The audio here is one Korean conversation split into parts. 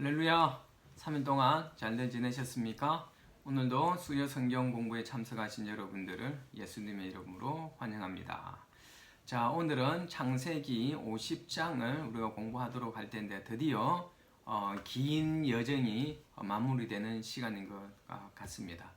할렐루야! 3일 동안 잘들 지내셨습니까? 오늘도 수요 성경 공부에 참석하신 여러분들을 예수님의 이름으로 환영합니다. 자, 오늘은 창세기 50장을 우리가 공부하도록 할 텐데 드디어 긴 여정이 마무리되는 시간인 것 같습니다.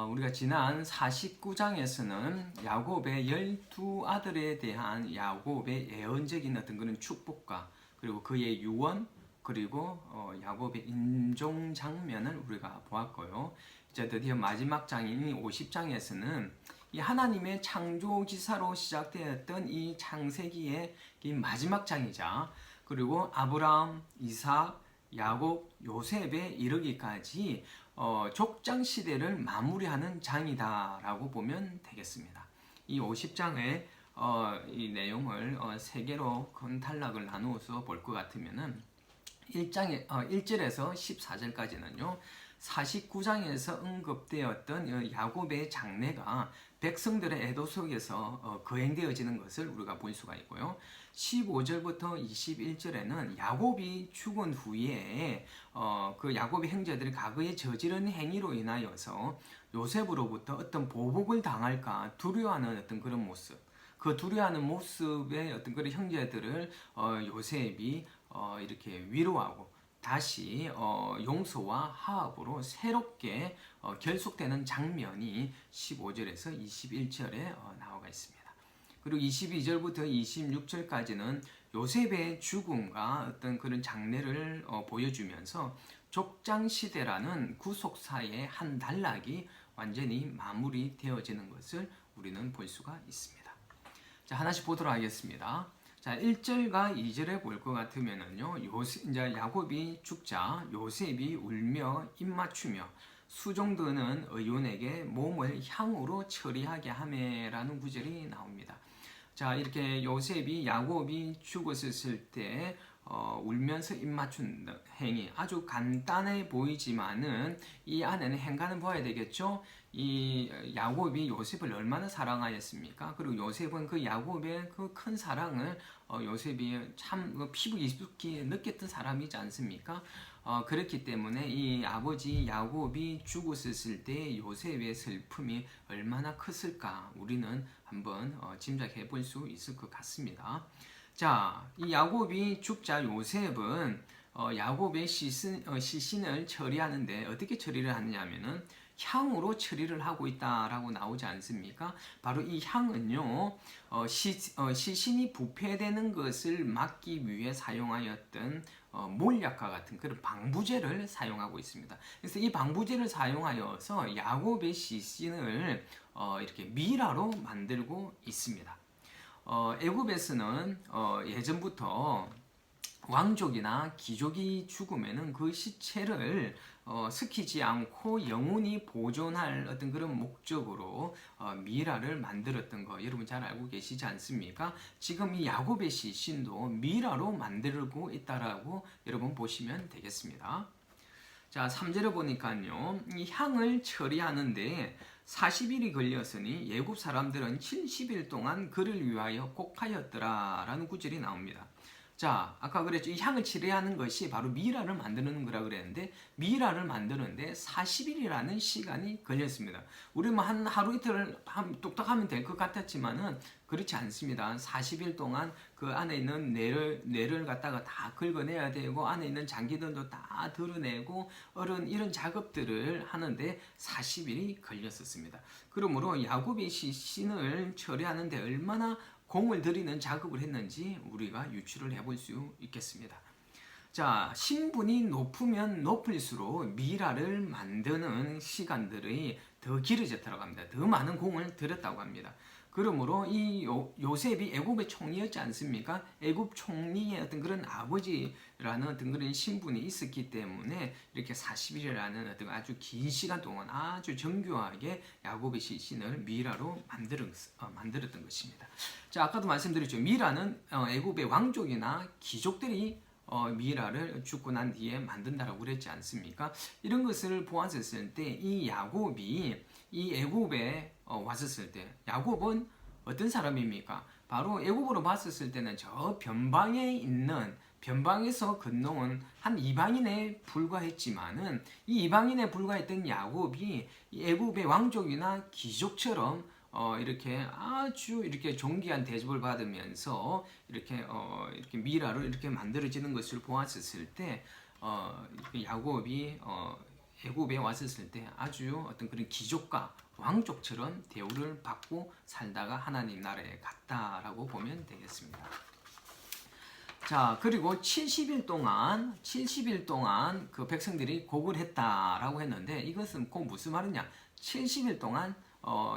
우리가 지난 49장에서는 야곱의 12아들에 대한 야곱의 예언적인 어떤 그런 축복과 그리고 그의 유언 그리고 야곱의 인종 장면을 우리가 보았고요. 이제 드디어 마지막 장인 50장에서는 이 하나님의 창조 기사로 시작되었던 이 창세기의 이 마지막 장이자 그리고 아브라함, 이삭, 야곱, 요셉에 이르기까지 족장 시대를 마무리하는 장이다라고 보면 되겠습니다. 이 50장의 이 내용을 세 개로 큰 단락을 나누어서 볼 것 같으면은 1절에서 14절까지는요. 49장에서 언급되었던 야곱의 장래가 백성들의 애도 속에서 거행되어지는 것을 우리가 볼 수가 있고요. 15절부터 21절에는 야곱이 죽은 후에 그 야곱의 형제들이 과거에 저지른 행위로 인하여서 요셉으로부터 어떤 보복을 당할까 두려워하는 어떤 그런 모습, 그 두려워하는 모습의 어떤 그런 형제들을 요셉이 이렇게 위로하고 다시 용서와 화합으로 새롭게 결속되는 장면이 15절에서 21절에 나와 있습니다. 그리고 22절부터 26절까지는 요셉의 죽음과 어떤 그런 장례를 보여주면서 족장시대라는 구속사의 한 단락이 완전히 마무리되어지는 것을 우리는 볼 수가 있습니다. 자, 하나씩 보도록 하겠습니다. 자, 1절과 2절에 볼 것 같으면은요, 이제 야곱이 죽자 요셉이 울며 입맞추며 수종드는 의논에게 몸을 향으로 처리하게 하매라는 구절이 나옵니다. 자, 이렇게 요셉이 야곱이 죽었을 때 울면서 입맞춘 행위 아주 간단해 보이지만은 이 안에는 행간을 보아야 되겠죠. 이 야곱이 요셉을 얼마나 사랑하였습니까? 그리고 요셉은 그 야곱의 그 큰 사랑을 요셉이 참 피부 깊숙이 느꼈던 사람이지 않습니까? 그렇기 때문에 이 아버지 야곱이 죽었을 때 요셉의 슬픔이 얼마나 컸을까 우리는 한번 짐작해 볼 수 있을 것 같습니다. 자, 이 야곱이 죽자 요셉은 야곱의 시신을 처리하는데 어떻게 처리를 하느냐면은 향으로 처리를 하고 있다라고 나오지 않습니까? 바로 이 향은요, 시신이 부패되는 것을 막기 위해 사용하였던 몰약과 같은 그런 방부제를 사용하고 있습니다. 그래서 이 방부제를 사용하여서 야곱의 시신을 이렇게 미라로 만들고 있습니다. 애굽에서는 예전부터 왕족이나 귀족이 죽으면은 그 시체를 습히지 않고 영원히 보존할 어떤 그런 목적으로 미라를 만들었던 거 여러분 잘 알고 계시지 않습니까? 지금 이 야곱의 시신도 미라로 만들고 있다라고 여러분 보시면 되겠습니다. 자, 3절에 보니까요, 이 향을 처리하는데 40일이 걸렸으니 예굽 사람들은 70일 동안 그를 위하여 곡하였더라라는 구절이 나옵니다. 자, 아까 그랬죠. 이 향을 처리하는 것이 바로 미라를 만드는 거라 그랬는데 미라를 만드는데 40일이라는 시간이 걸렸습니다. 우리 뭐 한 하루 이틀 뚝딱 하면 될 것 같았지만은 그렇지 않습니다. 40일 동안 그 안에 있는 뇌를 갖다가 다 긁어내야 되고 안에 있는 장기들도 다 드러내고 이런 작업들을 하는데 40일이 걸렸었습니다. 그러므로 야곱의 시신을 처리하는데 얼마나 공을 들이는 작업을 했는지 우리가 유추를 해볼 수 있겠습니다. 자, 신분이 높으면 높을수록 미라를 만드는 시간들이 더 길어졌다고 합니다. 더 많은 공을 들였다고 합니다. 그러므로 이 요셉이 애굽의 총리였지 않습니까? 애굽 총리의 어떤 그런 아버지라는 어떤 그런 신분이 있었기 때문에 이렇게 40일이라는 어떤 아주 긴 시간 동안 아주 정교하게 야곱의 시신을 미라로 만들었던 것입니다. 자, 아까도 말씀드렸죠. 미라는 애굽의 왕족이나 귀족들이 미라를 죽고 난 뒤에 만든다라고 그랬지 않습니까? 이런 것을 보았을 때 이 야곱이 이 애굽에 왔었을 때 야곱은 어떤 사람입니까? 바로 애굽으로 봤었을 때는 저 변방에 있는 변방에서 건너온 한 이방인에 불과했지만은 이 이방인에 불과했던 야곱이 애굽의 왕족이나 귀족처럼 이렇게 아주 이렇게 존귀한 대접을 받으면서 이렇게 미라로 이렇게 만들어지는 것을 보았을 때 야곱이 애굽에 왔었을 때 아주 어떤 그런 귀족과 왕족처럼 대우를 받고 살다가 하나님 나라에 갔다라고 보면 되겠습니다. 자, 그리고 70일 동안 그 백성들이 곡을 했다라고 했는데 이것은 곧 무슨 말이냐? 70일 동안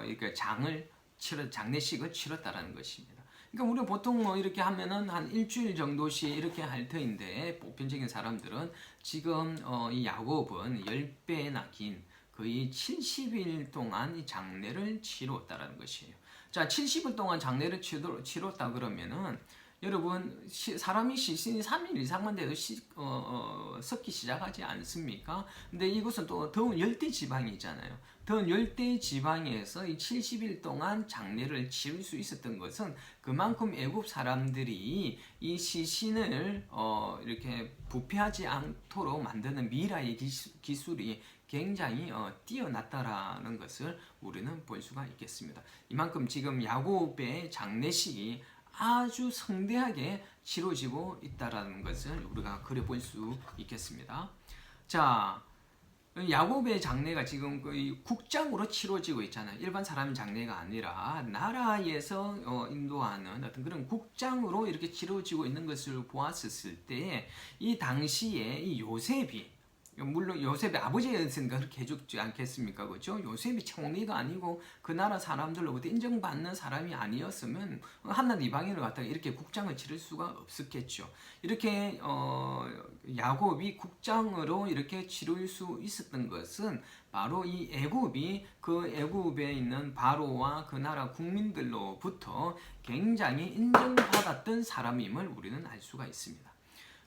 이렇게 장례식을 치렀다라는 것입니다. 그러니까 우리가 보통 뭐 이렇게 하면은 한 일주일 정도씩 이렇게 할 터인데 보편적인 사람들은 지금 이 야곱은 10배나 긴 거의 70일 동안 이 장례를 치렀다라는 것이에요. 자, 70일 동안 장례를 치렀다 그러면은 여러분 사람이 시신이 3일 이상만 돼도 썩기 시작하지 않습니까? 근데 이곳은 또 더운 열대 지방이잖아요. 더운 열대 지방에서 이 70일 동안 장례를 치를 수 있었던 것은 그만큼 애굽 사람들이 이 시신을 이렇게 부패하지 않도록 만드는 미라의 기술이 굉장히 뛰어났다라는 것을 우리는 볼 수가 있겠습니다. 이만큼 지금 야곱의 장례식이 아주 성대하게 치러지고 있다라는 것을 우리가 그려볼 수 있겠습니다. 자, 야곱의 장례가 지금 거의 국장으로 치러지고 있잖아요. 일반 사람 장례가 아니라 나라에서 인도하는 어떤 그런 국장으로 이렇게 치러지고 있는 것을 보았을 때 이 당시에 이 요셉이 물론 요셉의 아버지였으니까 그렇게 해주지 않겠습니까? 그렇죠? 요셉이 총리가 아니고 그 나라 사람들로부터 인정받는 사람이 아니었으면 한낱 이방인을 갖다가 이렇게 국장을 치를 수가 없었겠죠. 이렇게 야곱이 국장으로 이렇게 치를 수 있었던 것은 바로 이 애굽이 그 애굽에 있는 바로와 그 나라 국민들로부터 굉장히 인정받았던 사람임을 우리는 알 수가 있습니다.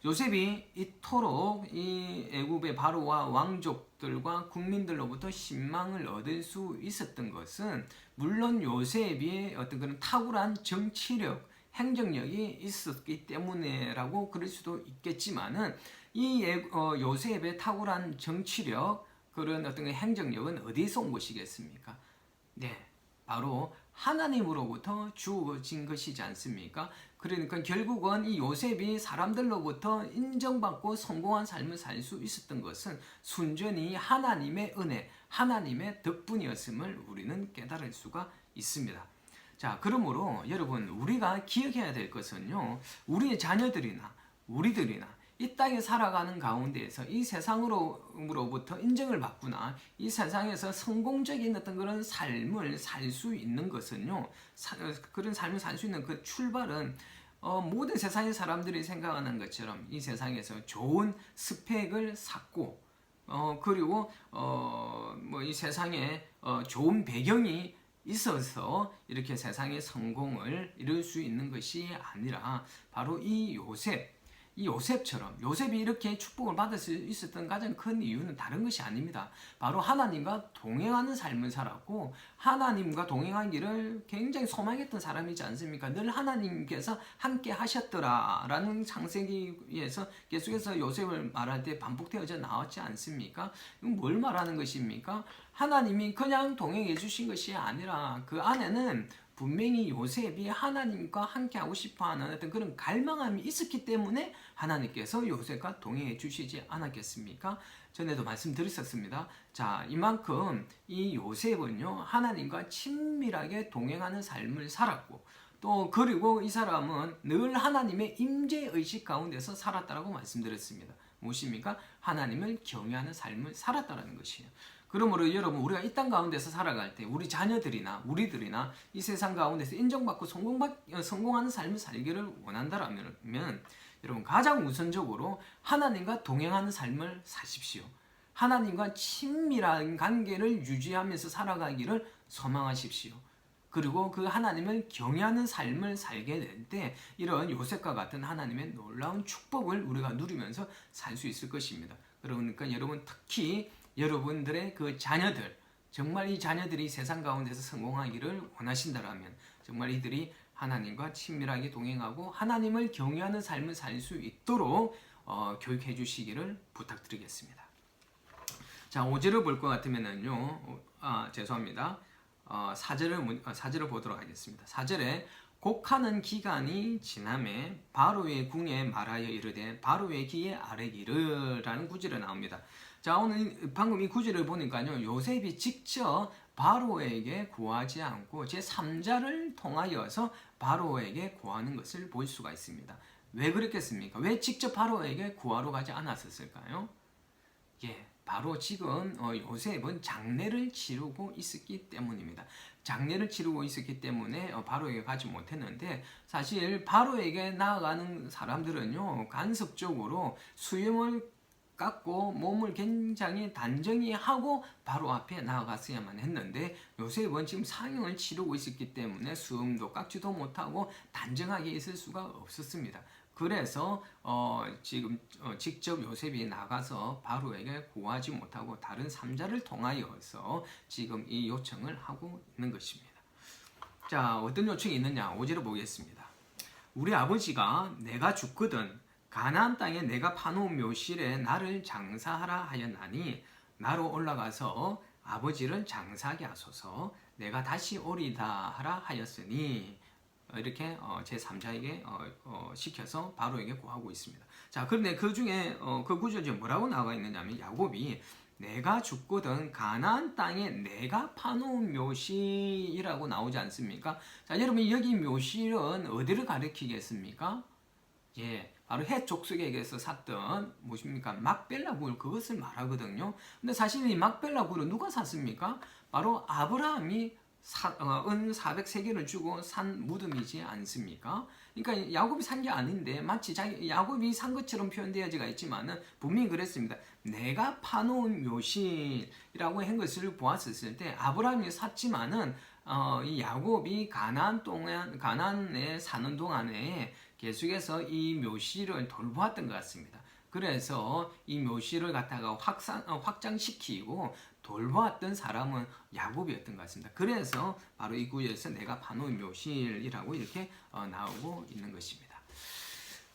요셉이 이토록 이 애굽의 바로와 왕족들과 국민들로부터 신망을 얻을 수 있었던 것은 물론 요셉이 어떤 그런 탁월한 정치력, 행정력이 있었기 때문에라고 그럴 수도 있겠지만은 이 요셉의 탁월한 정치력, 그런 어떤 행정력은 어디서 온 것이겠습니까? 네, 바로 하나님으로부터 주어진 것이지 않습니까? 그러니까 결국은 이 요셉이 사람들로부터 인정받고 성공한 삶을 살 수 있었던 것은 순전히 하나님의 은혜, 하나님의 덕분이었음을 우리는 깨달을 수가 있습니다. 자, 그러므로 여러분 우리가 기억해야 될 것은요, 우리의 자녀들이나 우리들이나 이 땅에 살아가는 가운데에서 이 세상으로부터 인정을 받거나 이 세상에서 성공적인 어떤 그런 삶을 살 수 있는 것은요, 그런 삶을 살 수 있는 그 출발은 모든 세상의 사람들이 생각하는 것처럼 이 세상에서 좋은 스펙을 쌓고 그리고 뭐 이 세상에 좋은 배경이 있어서 이렇게 세상의 성공을 이룰 수 있는 것이 아니라 바로 이 요셉처럼 요셉이 이렇게 축복을 받을 수 있었던 가장 큰 이유는 다른 것이 아닙니다. 바로 하나님과 동행하는 삶을 살았고 하나님과 동행하기를 굉장히 소망했던 사람이지 않습니까? 늘 하나님께서 함께 하셨더라라는 창세기에서 계속해서 요셉을 말할 때 반복되어져 나왔지 않습니까? 이건 뭘 말하는 것입니까? 하나님이 그냥 동행해 주신 것이 아니라 그 안에는 분명히 요셉이 하나님과 함께하고 싶어하는 어떤 그런 갈망함이 있었기 때문에 하나님께서 요셉과 동행해 주시지 않았겠습니까? 전에도 말씀드렸었습니다. 자, 이만큼 이 요셉은요, 하나님과 친밀하게 동행하는 삶을 살았고 또 그리고 이 사람은 늘 하나님의 임재의식 가운데서 살았다라고 말씀드렸습니다. 무엇입니까? 하나님을 경외하는 삶을 살았다라는 것이에요. 그러므로 여러분 우리가 이 땅 가운데서 살아갈 때 우리 자녀들이나 우리들이나 이 세상 가운데서 인정받고 성공하는 삶을 살기를 원한다면 여러분 가장 우선적으로 하나님과 동행하는 삶을 사십시오. 하나님과 친밀한 관계를 유지하면서 살아가기를 소망하십시오. 그리고 그 하나님을 경외하는 삶을 살게 될 때 이런 요셉과 같은 하나님의 놀라운 축복을 우리가 누리면서 살 수 있을 것입니다. 그러니까 여러분 특히 여러분들의 그 자녀들, 정말 이 자녀들이 세상 가운데서 성공하기를 원하신다라면 정말 이들이 하나님과 친밀하게 동행하고 하나님을 경외하는 삶을 살 수 있도록 교육해 주시기를 부탁드리겠습니다. 자, 5절을 볼 것 같으면은요, 죄송합니다. 4절을 보도록 하겠습니다. 4절에 곡하는 기간이 지남에 바로의 궁에 말하여 이르되 바로의 귀에 아뢰기를 라는 구절이 나옵니다. 자, 오늘 방금 이 구절을 보니까요, 요셉이 직접 바로에게 구하지 않고 제3자를 통하여서 바로에게 구하는 것을 볼 수가 있습니다. 왜 그랬겠습니까? 왜 직접 바로에게 구하러 가지 않았을까요? 예, 바로 지금 요셉은 장례를 치르고 있었기 때문입니다. 장례를 치르고 있었기 때문에 바로에게 가지 못했는데, 사실 바로에게 나아가는 사람들은요, 간섭적으로 수염을 깎고 몸을 굉장히 단정히 하고 바로 앞에 나아갔어야만 했는데, 요셉은 지금 상영을 치르고 있었기 때문에 수염도 깎지도 못하고 단정하게 있을 수가 없었습니다. 그래서 지금 직접 요셉이 나가서 바로에게 구하지 못하고 다른 3자를 통하여서 지금 이 요청을 하고 있는 것입니다. 자, 어떤 요청이 있느냐? 5절을 보겠습니다. 우리 아버지가 내가 죽거든 가나안 땅에 내가 파놓은 묘실에 나를 장사하라 하였나니 나로 올라가서 아버지를 장사하게 하소서. 내가 다시 오리다 하라 하였으니, 이렇게 제3자에게 시켜서 바로에게 구하고 있습니다. 자, 그런데 그 중에 그 구절이 뭐라고 나와 있느냐면, 야곱이 내가 죽거든 가나안 땅에 내가 파놓은 묘실이라고 나오지 않습니까? 자, 여러분, 여기 묘실은 어디를 가리키겠습니까? 예, 바로 헷 족속에게서 샀던 무엇입니까? 막벨라 굴, 그것을 말하거든요. 근데 사실 이 막벨라 굴은 누가 샀습니까? 바로 아브라함이 은 400세겔을 주고 산 무덤이지 않습니까? 그러니까 야곱이 산 게 아닌데 마치 야곱이 산 것처럼 표현되어지가 있지만은 분명히 그랬습니다. 내가 파놓은 묘실이라고 한 것을 보았을 때 아브라함이 샀지만은 이 야곱이 가나안에 사는 동안에 계속해서 이 묘실을 돌보았던 것 같습니다. 그래서 이 묘실을 갖다가 확장시키고 돌보았던 사람은 야곱이었던 것 같습니다. 그래서 바로 이 구절에서 내가 파놓은 묘실이라고 이렇게 나오고 있는 것입니다.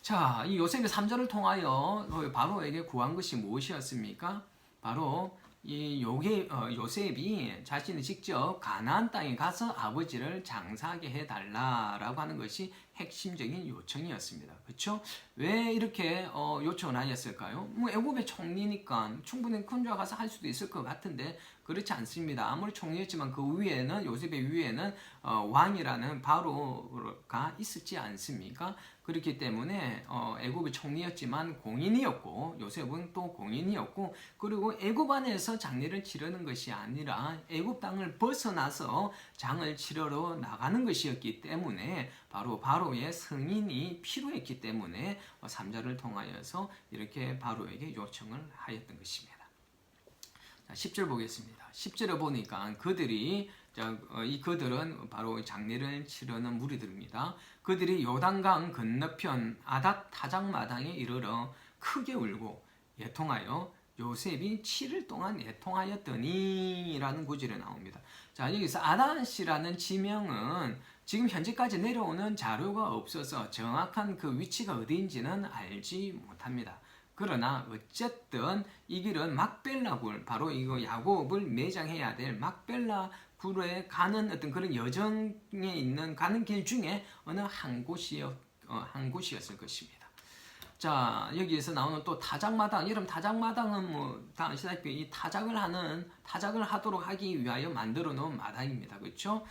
자, 이 요셉의 3자를 통하여 바로에게 구한 것이 무엇이었습니까? 바로 이 요셉이 자신이 직접 가나안 땅에 가서 아버지를 장사하게 해달라라고 하는 것이 핵심적인 요청이었습니다. 그렇죠? 왜 이렇게 요청을 하였을까요? 뭐 애굽의 총리니까 충분히 혼자 가서 할 수도 있을 것 같은데 그렇지 않습니다. 아무리 총리였지만 그 위에는, 요셉의 위에는 왕이라는 바로가 있었지 않습니까? 그렇기 때문에 애굽의 총리였지만 공인이었고, 요셉은 또 공인이었고, 그리고 애굽 안에서 장례를 치르는 것이 아니라 애굽 땅을 벗어나서 장을 치러러 나가는 것이었기 때문에 바로 바로의 승인이 필요했기 때문에 3자를 통하여서 이렇게 바로에게 요청을 하였던 것입니다. 자, 10절 보겠습니다. 10절에 보니까 그들은 바로 장례를 치르는 무리들입니다. 그들이 요단강 건너편 아닷 타작마당에 이르러 크게 울고 애통하여 요셉이 7일 동안 애통하였더니 라는 구절이 나옵니다. 자, 여기서 아닷이라는 지명은 지금 현재까지 내려오는 자료가 없어서 정확한 그 위치가 어디인지는 알지 못합니다. 그러나 어쨌든 이 길은 막벨라 굴, 바로 이거 야곱을 매장해야 될 막벨라 굴에 가는 어떤 그런 여정에 있는 가는 길 중에 어느 한 곳이었을 것입니다. 자, 여기에서 나오는 또 타작마당, 여러분 타작마당은 뭐 다 아시다시피 이 타작을 하도록 하기 위하여 만들어 놓은 마당입니다. 그렇죠?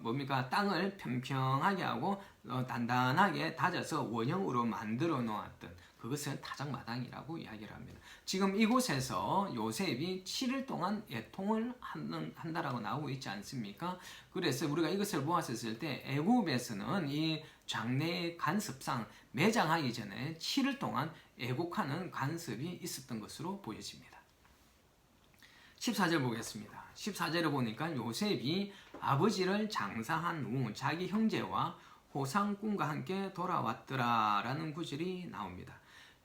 뭡니까? 땅을 평평하게 하고 단단하게 다져서 원형으로 만들어 놓았던 그것은 타작마당이라고 이야기를 합니다. 지금 이곳에서 요셉이 7일 동안 애통을 한다라고 나오고 있지 않습니까? 그래서 우리가 이것을 보았을 때 애굽에서는 이 장례 간섭상 매장하기 전에 7일 동안 애곡하는 간섭이 있었던 것으로 보여집니다. 14절 보겠습니다. 14절에 보니까 요셉이 아버지를 장사한 후 자기 형제와 호상꾼과 함께 돌아왔더라 라는 구절이 나옵니다.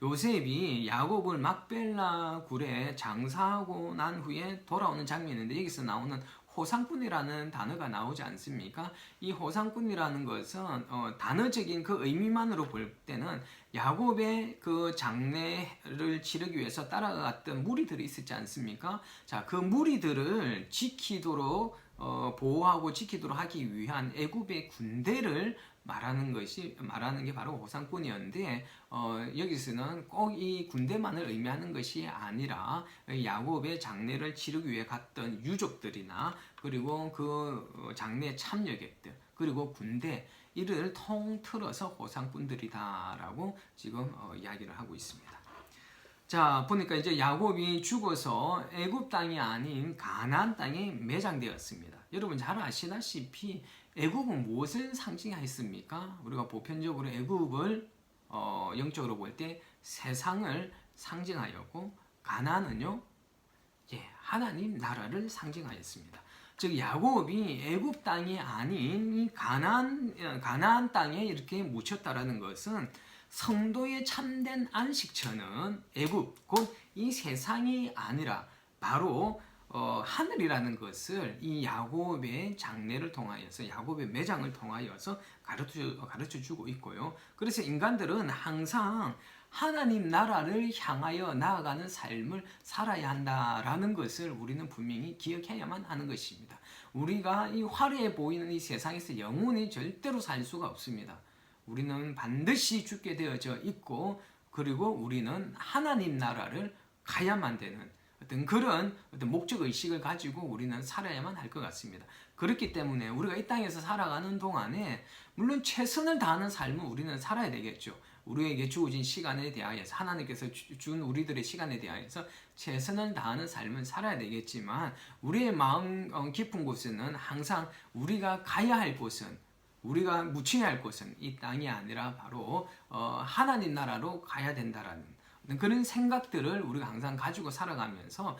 요셉이 야곱을 막벨라 굴에 장사하고 난 후에 돌아오는 장면인데 여기서 나오는 호상꾼이라는 단어가 나오지 않습니까? 이 호상꾼이라는 것은 단어적인 그 의미만으로 볼 때는 야곱의 그 장례를 치르기 위해서 따라갔던 무리들이 있었지 않습니까? 자, 그 무리들을 지키도록 보호하고 지키도록 하기 위한 애굽의 군대를 말하는 게 바로 호상꾼이었는데 여기서는 꼭 이 군대만을 의미하는 것이 아니라 야곱의 장례를 치르기 위해 갔던 유족들이나 그리고 그 장례에 참여객들 그리고 군대 이를 통틀어서 호상꾼들이다라고 지금 이야기를 하고 있습니다. 자, 보니까 이제 야곱이 죽어서 애굽 땅이 아닌 가나안 땅에 매장되었습니다. 여러분 잘 아시다시피 애굽은 무엇을 상징했습니까? 우리가 보편적으로 애굽을 영적으로 볼 때 세상을 상징하였고 가나안은요, 하나님 나라를 상징하였습니다. 즉 야곱이 애굽 땅이 아닌 가나안 땅에 이렇게 묻혔다라는 것은 성도의 참된 안식처는 애굽 곧 이 세상이 아니라 바로 하늘이라는 것을 이 야곱의 장례를 통하여서 야곱의 매장을 통하여서 가르쳐 주고 있고요. 그래서 인간들은 항상 하나님 나라를 향하여 나아가는 삶을 살아야 한다라는 것을 우리는 분명히 기억해야만 하는 것입니다. 우리가 이 화려해 보이는 이 세상에서 영원히 절대로 살 수가 없습니다. 우리는 반드시 죽게 되어져 있고 그리고 우리는 하나님 나라를 가야만 되는 어떤 그런 목적 의식을 가지고 우리는 살아야만 할 것 같습니다. 그렇기 때문에 우리가 이 땅에서 살아가는 동안에 물론 최선을 다하는 삶을 우리는 살아야 되겠죠. 우리에게 주어진 시간에 대하여서 하나님께서 준 우리들의 시간에 대하여서 최선을 다하는 삶을 살아야 되겠지만 우리의 마음 깊은 곳에는 항상 우리가 가야 할 곳은 우리가 묻혀야 할 곳은 이 땅이 아니라 바로 하나님 나라로 가야 된다라는 그런 생각들을 우리가 항상 가지고 살아가면서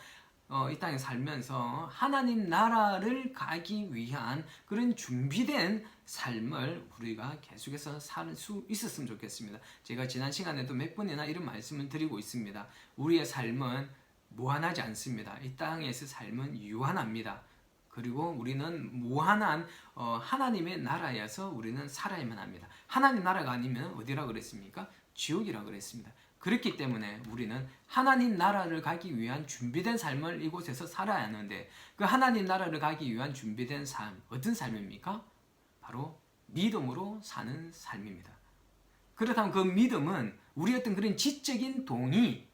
이 땅에 살면서 하나님 나라를 가기 위한 그런 준비된 삶을 우리가 계속해서 살 수 있었으면 좋겠습니다. 제가 지난 시간에도 몇 번이나 이런 말씀을 드리고 있습니다. 우리의 삶은 무한하지 않습니다. 이 땅에서 삶은 유한합니다. 그리고 우리는 무한한 하나님의 나라에서 우리는 살아야만 합니다. 하나님 나라가 아니면 어디라고 그랬습니까? 지옥이라고 그랬습니다. 그렇기 때문에 우리는 하나님 나라를 가기 위한 준비된 삶을 이곳에서 살아야 하는데 그 하나님 나라를 가기 위한 준비된 삶, 어떤 삶입니까? 바로 믿음으로 사는 삶입니다. 그렇다면 그 믿음은 우리 어떤 그런 지적인 동의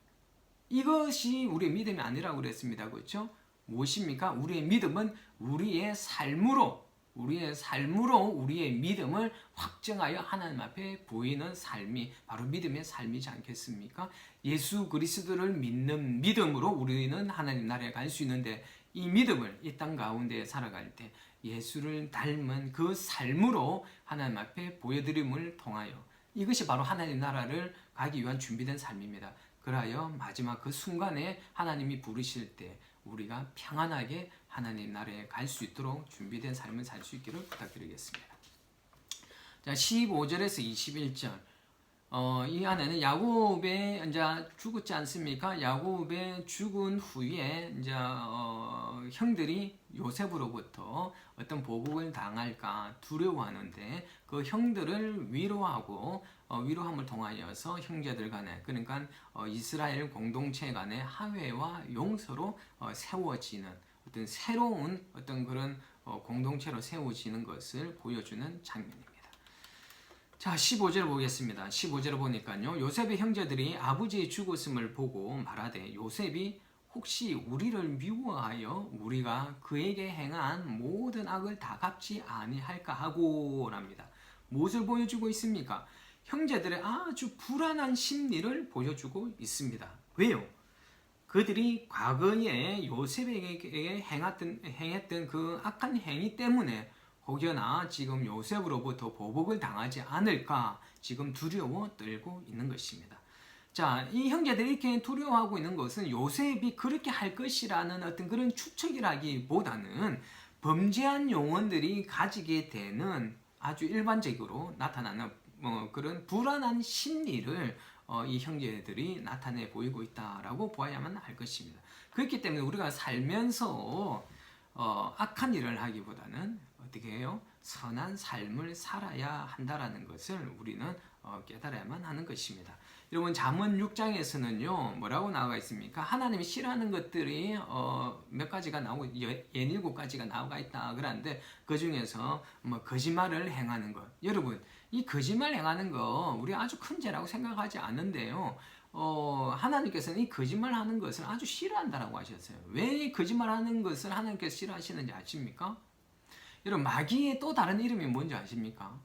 이것이 우리의 믿음이 아니라고 그랬습니다. 그렇죠? 무엇입니까? 우리의 믿음은 우리의 삶으로 우리의 믿음을 확정하여 하나님 앞에 보이는 삶이 바로 믿음의 삶이지 않겠습니까? 예수 그리스도를 믿는 믿음으로 우리는 하나님 나라에 갈 수 있는데 이 믿음을 이 땅 가운데 살아갈 때 예수를 닮은 그 삶으로 하나님 앞에 보여드림을 통하여 이것이 바로 하나님 나라를 가기 위한 준비된 삶입니다. 그러하여 마지막 그 순간에 하나님이 부르실 때 우리가 평안하게 하나님 나라에 갈 수 있도록 준비된 삶을 살 수 있기를 부탁드리겠습니다. 자, 15절에서 21절. 이 안에는 야곱의 이제 죽었지 않습니까? 야곱의 죽은 후에 이제 형들이 요셉으로부터 어떤 보복을 당할까 두려워하는데 그 형들을 위로하고 위로함을 통하여서 형제들 간에 그러니까 이스라엘 공동체 간의 화해와 용서로 세워지는 어떤 새로운 어떤 그런 공동체로 세워지는 것을 보여주는 장면입니다. 자, 15절 보겠습니다. 15절을 보니까요. 요셉의 형제들이 아버지의 죽었음을 보고 말하되 요셉이 혹시 우리를 미워하여 우리가 그에게 행한 모든 악을 다 갚지 아니할까 하고랍니다. 무엇을 보여주고 있습니까? 형제들의 아주 불안한 심리를 보여주고 있습니다. 왜요? 그들이 과거에 요셉에게 행했던 그 악한 행위 때문에 혹여나 지금 요셉으로부터 보복을 당하지 않을까 지금 두려워 떨고 있는 것입니다. 자, 이 형제들이 이렇게 두려워하고 있는 것은 요셉이 그렇게 할 것이라는 어떤 그런 추측이라기보다는 범죄한 영혼들이 가지게 되는 아주 일반적으로 나타나는 그런 불안한 심리를 이 형제들이 나타내 보이고 있다라고 보아야만 할 것입니다. 그렇기 때문에 우리가 살면서 악한 일을 하기보다는 어떻게 해요? 선한 삶을 살아야 한다라는 것을 우리는 깨달아야만 하는 것입니다. 여러분 잠언 6장에서는요 뭐라고 나와 있습니까? 하나님이 싫어하는 것들이 몇 가지가 나오고 17가지가 나와 있다 그러는데 그 중에서 뭐 거짓말을 행하는 것. 여러분 이 거짓말 행하는 거 우리 아주 큰 죄라고 생각하지 않는데요. 하나님께서는 이 거짓말하는 것을 아주 싫어한다라고 하셨어요. 왜 이 거짓말하는 것을 하나님께서 싫어하시는지 아십니까? 여러분 마귀의 또 다른 이름이 뭔지 아십니까?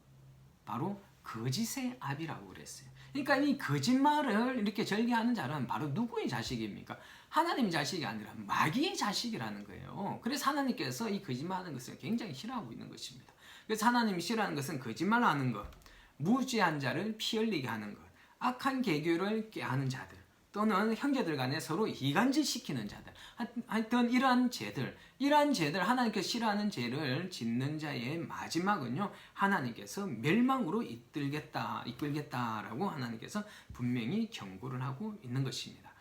바로 거짓의 아비라고 그랬어요. 그러니까 이 거짓말을 이렇게 절개하는 자는 바로 누구의 자식입니까? 하나님의 자식이 아니라 마귀의 자식이라는 거예요. 그래서 하나님께서 이 거짓말하는 것을 굉장히 싫어하고 있는 것입니다. 그래서 하나님이 싫어하는 것은 거짓말하는 것, 무지한 자를 피 흘리게 하는 것, 악한 계교를 꾀하는 자들, 또는 형제들 간에 서로 이간질 시키는 자들, 하여튼 이러한 죄들 하나님께서 싫어하는 죄를 짓는 자의 마지막은요 하나님께서 멸망으로 이끌겠다라고 하나님께서 분명히 경고를 하고 있는 것입니다.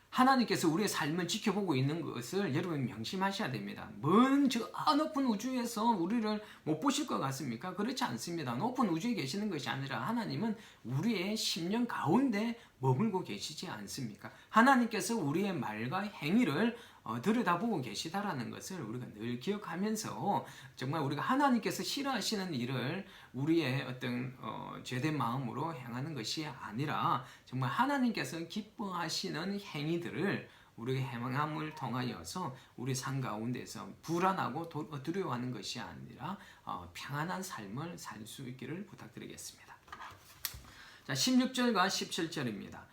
하나님께서 우리의 삶을 지켜보고 있는 것을 여러분 명심하셔야 됩니다. 먼 저 높은 우주에서 우리를 못 보실 것 같습니까? 그렇지 않습니다. 높은 우주에 계시는 것이 아니라 하나님은 우리의 심령 가운데 머물고 계시지 않습니까? 하나님께서 우리의 말과 행위를 들여다보고 계시다라는 것을 우리가 늘 기억하면서 정말 우리가 하나님께서 싫어하시는 일을 우리의 어떤 죄된 마음으로 행하는 것이 아니라 정말 하나님께서 기뻐하시는 행위들을 우리의 행함을 통하여서 우리 삶 가운데서 불안하고 두려워하는 것이 아니라 평안한 삶을 살 수 있기를 부탁드리겠습니다. 자, 16절과 17절입니다.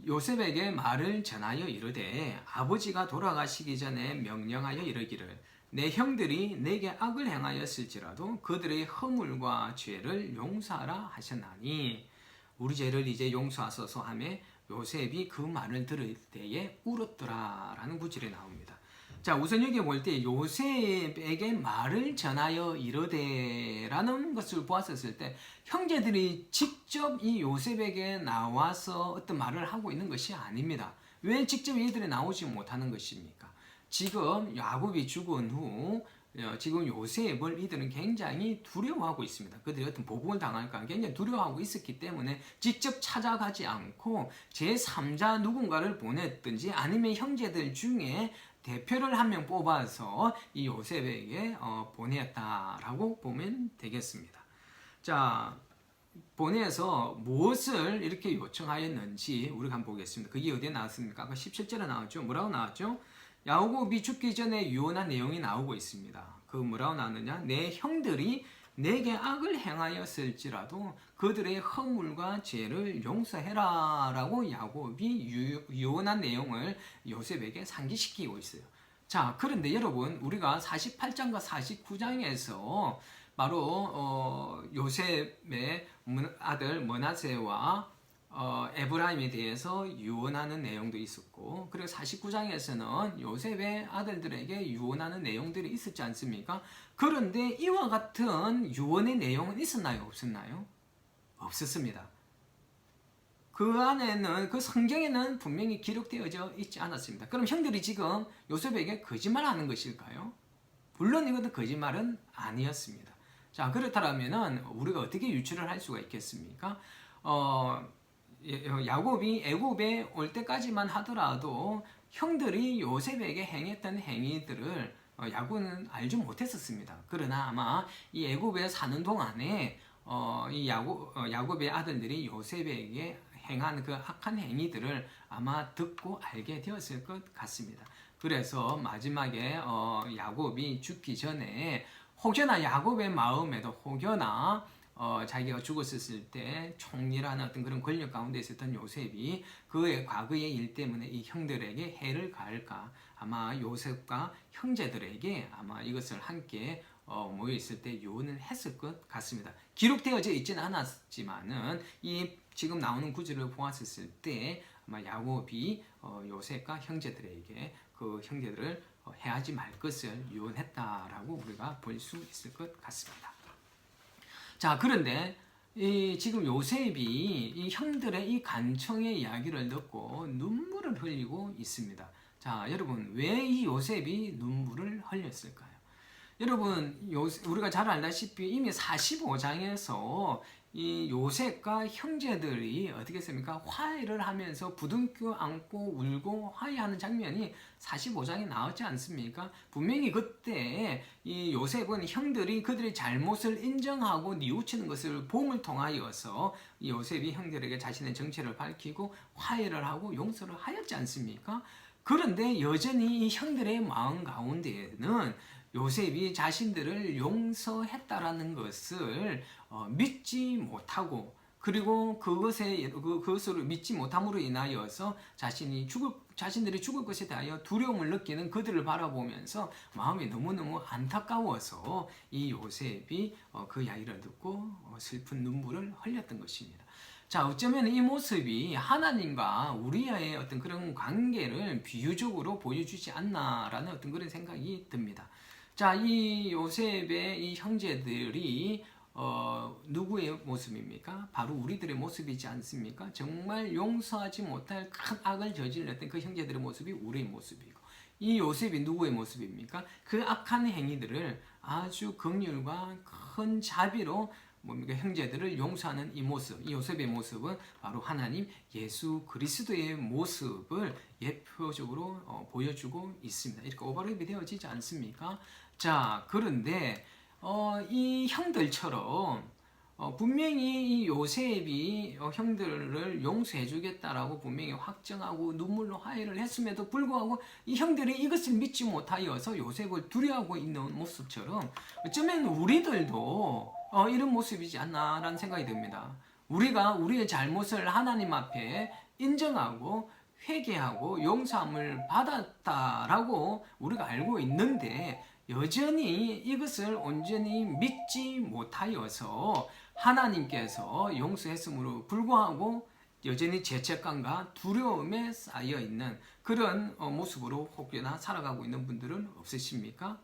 요셉에게 말을 전하여 이르되 아버지가 돌아가시기 전에 명령하여 이르기를 내 형들이 내게 악을 행하였을지라도 그들의 허물과 죄를 용서하라 하셨나니 우리 죄를 이제 용서하소서 하며 요셉이 그 말을 들을 때에 울었더라라는 구절이 나옵니다. 자, 우선 여기 볼 때 요셉에게 말을 전하여 이르되라는 것을 보았었을 때 형제들이 직접 이 요셉에게 나와서 어떤 말을 하고 있는 것이 아닙니다. 왜 직접 이들이 나오지 못하는 것입니까? 지금 야곱이 죽은 후 지금 요셉을 이들은 굉장히 두려워하고 있습니다. 그들이 어떤 보복을 당할까 굉장히 두려워하고 있었기 때문에 직접 찾아가지 않고 제3자 누군가를 보냈든지 아니면 형제들 중에 대표를 한 명 뽑아서 이 요셉에게 보냈다라고 보면 되겠습니다. 자, 보내서 무엇을 이렇게 요청하였는지 우리가 한번 보겠습니다. 그게 어디에 나왔습니까? 아까 17절에 나왔죠. 뭐라고 나왔죠? 야곱이 죽기 전에 유언한 내용이 나오고 있습니다. 그 뭐라고 나왔느냐? 내 형들이 내게 악을 행하였을지라도 그들의 허물과 죄를 용서해라 라고 야곱이 유언한 내용을 요셉에게 상기시키고 있어요. 자, 그런데 여러분 우리가 48장과 49장에서 바로 요셉의 아들 므낫세와 에브라임에 대해서 유언하는 내용도 있었고 그리고 49장에서는 요셉의 아들들에게 유언하는 내용들이 있었지 않습니까? 그런데 이와 같은 유언의 내용은 있었나요? 없었나요? 없었습니다. 그 안에는 그 성경에는 분명히 기록되어져 있지 않았습니다. 그럼 형들이 지금 요셉에게 거짓말하는 것일까요? 물론 이것도 거짓말은 아니었습니다. 자, 그렇다면 우리가 어떻게 유추를 할 수가 있겠습니까? 야곱이 애굽에 올 때까지만 하더라도 형들이 요셉에게 행했던 행위들을 야곱은 알지 못했었습니다. 그러나 아마 이 애굽에 사는 동안에 이 야곱의 아들들이 요셉에게 행한 그 악한 행위들을 아마 듣고 알게 되었을 것 같습니다. 그래서 마지막에 야곱이 죽기 전에 혹여나 야곱의 마음에도 혹여나 자기가 죽었을 때 총리라는 어떤 그런 권력 가운데 있었던 요셉이 그의 과거의 일 때문에 이 형들에게 해를 가할까 아마 요셉과 형제들에게 아마 이것을 함께 모여 있을 때 유언을 했을 것 같습니다. 기록되어져 있지는 않았지만은 이 지금 나오는 구절을 보았을 때 아마 야곱이 요셉과 형제들에게 그 형제들을 해하지 말 것을 유언했다라고 우리가 볼 수 있을 것 같습니다. 자, 그런데 지금 요셉이 이 형들의 이 간청의 이야기를 듣고 눈물을 흘리고 있습니다. 자, 여러분 왜 이 요셉이 눈물을 흘렸을까요? 여러분 우리가 잘 알다시피 이미 45장에서 이 요셉과 형제들이 어떻게 했습니까? 화해를 하면서 부둥켜 안고 울고 화해하는 장면이 45장에 나왔지 않습니까? 분명히 그때 이 요셉은 형들이 그들의 잘못을 인정하고 뉘우치는 것을 봄을 통하여서 이 요셉이 형들에게 자신의 정체를 밝히고 화해를 하고 용서를 하였지 않습니까? 그런데 여전히 이 형들의 마음 가운데에는 요셉이 자신들을 용서했다라는 것을 믿지 못하고, 그리고 그것을 믿지 못함으로 인하여서 자신들이 죽을 것에 대하여 두려움을 느끼는 그들을 바라보면서 마음이 너무너무 안타까워서 이 요셉이 그 이야기를 듣고 슬픈 눈물을 흘렸던 것입니다. 자, 어쩌면 이 모습이 하나님과 우리의 어떤 그런 관계를 비유적으로 보여주지 않나라는 어떤 그런 생각이 듭니다. 자, 이 요셉의 이 형제들이 누구의 모습입니까? 바로 우리들의 모습이지 않습니까? 정말 용서하지 못할 큰 악을 저질렀던 그 형제들의 모습이 우리의 모습이고, 이 요셉이 누구의 모습입니까? 그 악한 행위들을 아주 긍휼과 큰 자비로 형제들을 용서하는 이 모습, 이 요셉의 모습은 바로 하나님 예수 그리스도의 모습을 예표적으로 보여주고 있습니다. 이렇게 오버랩이 되어지지 않습니까? 자, 그런데 이 형들처럼 분명히 이 요셉이 형들을 용서해 주겠다라고 분명히 확정하고 눈물로 화해를 했음에도 불구하고 이 형들이 이것을 믿지 못하여서 요셉을 두려워하고 있는 모습처럼 어쩌면 우리들도 이런 모습이지 않나라는 생각이 듭니다. 우리가 우리의 잘못을 하나님 앞에 인정하고 회개하고 용서함을 받았다라고 우리가 알고 있는데, 여전히 이것을 온전히 믿지 못하여서 하나님께서 용서했음으로 불구하고 여전히 죄책감과 두려움에 쌓여 있는 그런 모습으로 혹여나 살아가고 있는 분들은 없으십니까?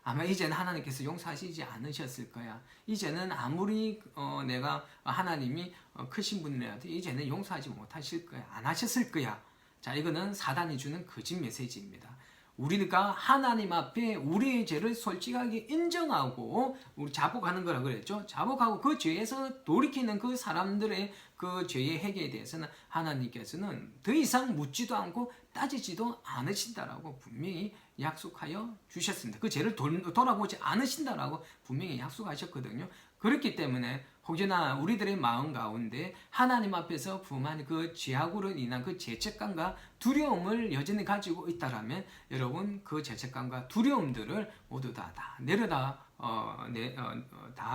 아마 이제는 하나님께서 용서하시지 않으셨을 거야. 이제는 아무리 내가 하나님이 크신 분이라도 이제는 용서하지 못하실 거야. 안 하셨을 거야. 자, 이거는 사단이 주는 거짓 메시지입니다. 우리가 하나님 앞에 우리의 죄를 솔직하게 인정하고 우리 자복하는 거라 그랬죠. 자복하고 그 죄에서 돌이키는 그 사람들의 그 죄의 해결에 대해서는 하나님께서는 더 이상 묻지도 않고 따지지도 않으신다라고 분명히 약속하여 주셨습니다. 그 죄를 돌아보지 않으신다라고 분명히 약속하셨거든요. 그렇기 때문에 혹여나 우리들의 마음 가운데 하나님 앞에서 품한 그 죄악으로 인한 그 죄책감과 두려움을 여전히 가지고 있다라면 여러분 그 죄책감과 두려움들을 모두 다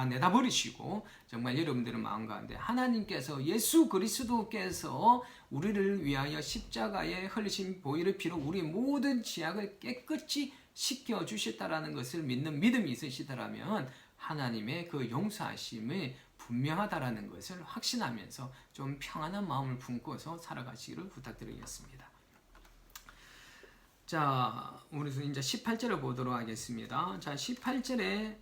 내다버리시고 정말 여러분들의 마음 가운데 하나님께서 예수 그리스도께서 우리를 위하여 십자가에 흘리신 보혈의 피로 우리 모든 죄악을 깨끗이 씻겨 주셨다라는 것을 믿는 믿음이 있으시다라면 하나님의 그 용서하심이 분명하다라는 것을 확신하면서 좀 평안한 마음을 품고서 살아가시기를 부탁드리겠습니다. 자, 우리 이제 18절을 보도록 하겠습니다. 자, 18절에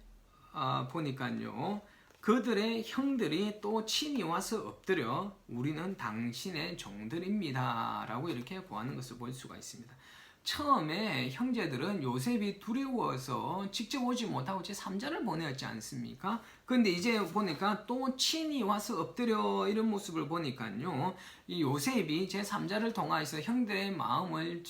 보니까요. 그들의 형들이 또 친히 와서 엎드려 우리는 당신의 종들입니다 라고 이렇게 고하는 것을 볼 수가 있습니다. 처음에 형제들은 요셉이 두려워서 직접 오지 못하고 제3자를 보내었지 않습니까? 근데 이제 보니까 또 친히 와서 엎드려 이런 모습을 보니까요, 이 요셉이 제3자를 통하여서 형들의 마음을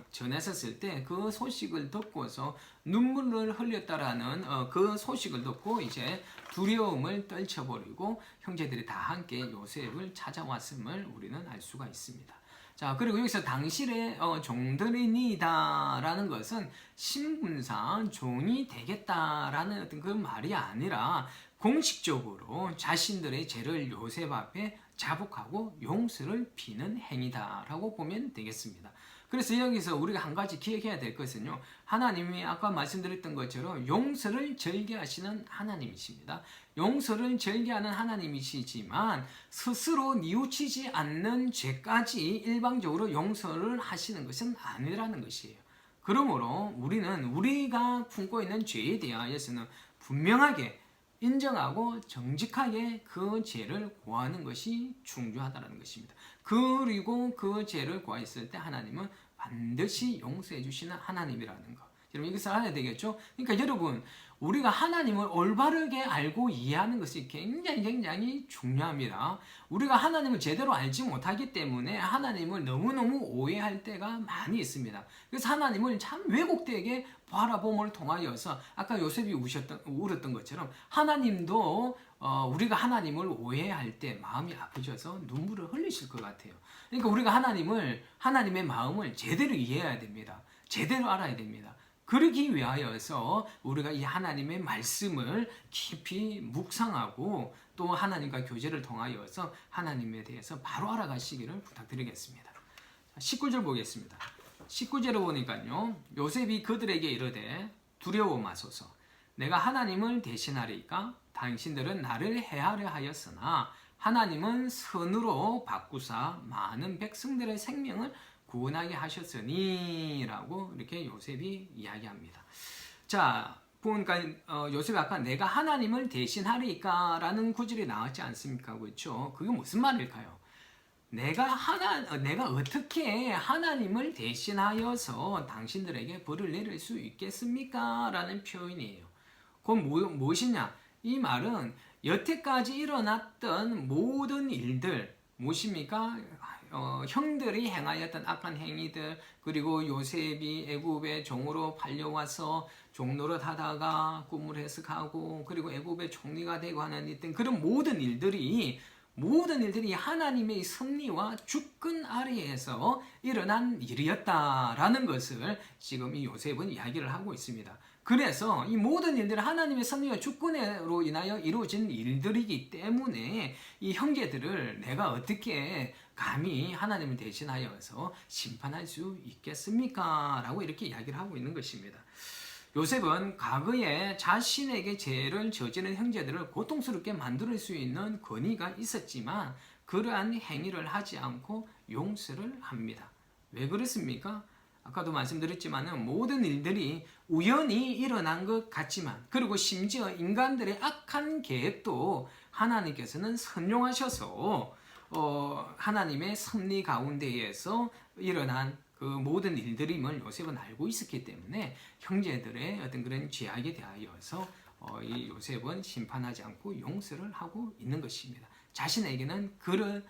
전했었을 때 그 소식을 듣고서 눈물을 흘렸다라는 그 소식을 듣고 이제 두려움을 떨쳐버리고 형제들이 다 함께 요셉을 찾아왔음을 우리는 알 수가 있습니다. 자, 그리고 여기서 당신의 종들이니다 라는 것은 신분상 종이 되겠다라는 어떤 그 말이 아니라 공식적으로 자신들의 죄를 요셉 앞에 자복하고 용서를 비는 행위다라고 보면 되겠습니다. 그래서 여기서 우리가 한 가지 기억해야 될 것은요, 하나님이 아까 말씀드렸던 것처럼 용서를 절개하시는 하나님이십니다. 용서를 절개하는 하나님이시지만 스스로 뉘우치지 않는 죄까지 일방적으로 용서를 하시는 것은 아니라는 것이에요. 그러므로 우리는 우리가 품고 있는 죄에 대하여서는 분명하게 인정하고 정직하게 그 죄를 고하는 것이 중요하다는 것입니다. 그리고 그 죄를 고했을 때 하나님은 반드시 용서해 주시는 하나님이라는 거. 여러분 이것을 알아야 되겠죠? 그러니까 여러분 우리가 하나님을 올바르게 알고 이해하는 것이 굉장히 중요합니다. 우리가 하나님을 제대로 알지 못하기 때문에 하나님을 너무너무 오해할 때가 많이 있습니다. 그래서 하나님을 참 왜곡되게 바라봄을 통하여서 아까 요셉이 울었던 것처럼 하나님도 우리가 하나님을 오해할 때 마음이 아프셔서 눈물을 흘리실 것 같아요. 그러니까 우리가 하나님의 마음을 제대로 이해해야 됩니다. 제대로 알아야 됩니다. 그러기 위하여서 우리가 이 하나님의 말씀을 깊이 묵상하고 또 하나님과 교제를 통하여서 하나님에 대해서 바로 알아가시기를 부탁드리겠습니다. 19절 보겠습니다. 19절을 보니까요. 요셉이 그들에게 이르되 두려워 마소서. 내가 하나님을 대신하리까 당신들은 나를 해하려 하였으나 하나님은 선으로 바꾸사 많은 백성들의 생명을 구원하게 하셨으니 라고 이렇게 요셉이 이야기합니다. 자, 보니까 요셉이 아까 내가 하나님을 대신하리까 라는 구절이 나왔지 않습니까? 그렇죠? 그게 무슨 말일까요? 내가 어떻게 하나님을 대신하여서 당신들에게 벌을 내릴 수 있겠습니까? 라는 표현이에요. 그건 무엇이냐? 이 말은 여태까지 일어났던 모든 일들 무엇입니까? 형들이 행하였던 악한 행위들, 그리고 요셉이 애굽의 종으로 팔려와서 종노릇 하다가 꿈을 해석하고 그리고 애굽의 총리가 되고 하는 있던 그런 모든 일들이 하나님의 섭리와 주권 아래에서 일어난 일이었다라는 것을 지금 이 요셉은 이야기를 하고 있습니다. 그래서 이 모든 일들은 하나님의 섭리와 주권으로 인하여 이루어진 일들이기 때문에 이 형제들을 내가 어떻게 감히 하나님을 대신하여서 심판할 수 있겠습니까? 라고 이렇게 이야기를 하고 있는 것입니다. 요셉은 과거에 자신에게 죄를 저지른 형제들을 고통스럽게 만들 수 있는 권위가 있었지만 그러한 행위를 하지 않고 용서를 합니다. 왜 그렇습니까? 아까도 말씀드렸지만 모든 일들이 우연히 일어난 것 같지만 그리고 심지어 인간들의 악한 계획도 하나님께서는 선용하셔서 하나님의 섭리 가운데에서 일어난 그 모든 일들임을 요셉은 알고 있었기 때문에 형제들의 어떤 그런 죄악에 대하여서 이 요셉은 심판하지 않고 용서를 하고 있는 것입니다. 자신에게는 그런